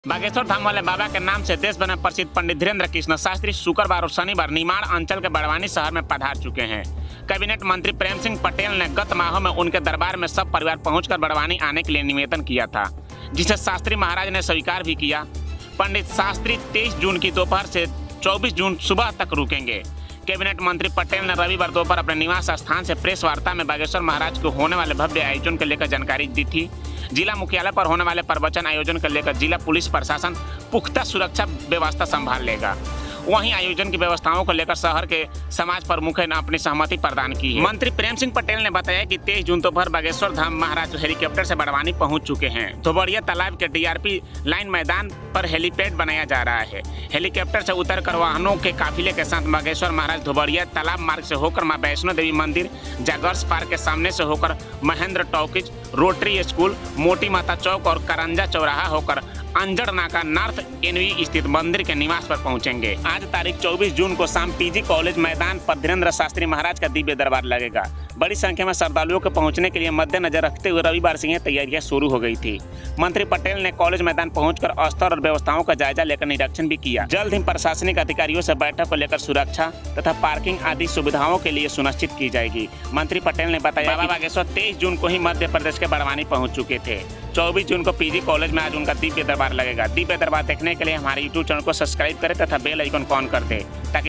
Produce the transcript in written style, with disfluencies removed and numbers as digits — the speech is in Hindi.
बागेश्वर धाम वाले बाबा के नाम से देश भर में प्रसिद्ध पंडित धीरेन्द्र कृष्ण शास्त्री शुक्रवार और शनिवार निमाड़ अंचल के बड़वानी शहर में पधार चुके हैं। कैबिनेट मंत्री प्रेम सिंह पटेल ने गत माह में उनके दरबार में सब परिवार पहुंचकर बड़वानी आने के लिए निवेदन किया था, जिसे शास्त्री महाराज ने स्वीकार भी किया। पंडित शास्त्री 23 जून की दोपहर से 24 जून सुबह तक रुकेंगे। कैबिनेट मंत्री पटेल ने रविवार दोपहर अपने निवास स्थान से प्रेस वार्ता में बागेश्वर महाराज को होने वाले भव्य आयोजन को लेकर जानकारी दी थी। जिला मुख्यालय पर होने वाले प्रवचन आयोजन को लेकर जिला पुलिस प्रशासन पुख्ता सुरक्षा व्यवस्था संभाल लेगा। वहीं आयोजन की व्यवस्थाओं को लेकर शहर के समाज प्रमुखों ने अपनी सहमति प्रदान की है। मंत्री प्रेम सिंह पटेल ने बताया कि 23 जून दोपहर बागेश्वर धाम महाराज हेलीकॉप्टर से बड़वानी पहुंच चुके हैं। धोबड़िया तालाब के डीआरपी लाइन मैदान पर हेलीपैड बनाया जा रहा है। हेलीकॉप्टर से उतरकर वाहनों के काफिले के साथ बागेश्वर महाराज धोबड़िया तालाब मार्ग से होकर मां वैष्णो देवी मंदिर, जागर्स पार्क के सामने से होकर महेंद्र टॉकीज, रोटरी स्कूल, मोटी माता चौक और करंजा चौराहा होकर अंजड़ नाका नॉर्थ एनवी स्थित मंदिर के निवास पर पहुंचेंगे। आज तारीख 24 जून को शाम पीजी कॉलेज मैदान पर धीरेन्द्र शास्त्री महाराज का दिव्य दरबार लगेगा। बड़ी संख्या में श्रद्धालुओं के पहुंचने के लिए मद्देनजर रखते हुए रविवार से यह तैयारियां शुरू हो गई थी। मंत्री पटेल ने कॉलेज मैदान पहुंचकर स्तर और व्यवस्थाओं का जायजा लेकर निरीक्षण भी किया। जल्द ही प्रशासनिक अधिकारियों से बैठक को लेकर सुरक्षा तथा पार्किंग आदि सुविधाओं के लिए सुनिश्चित की जाएगी। मंत्री पटेल ने बताया बाबा बागेश्वर 23 जून को ही मध्य प्रदेश के बड़वानी पहुंच चुके थे। 24 जून को पीजी कॉलेज में आज उनका दिव्य दरबार लगेगा। दिव्य दरबार देखने के लिए हमारे यूट्यूब चैनल को सब्सक्राइब करें तथा बेल आइकन ऑन कर दें ताकि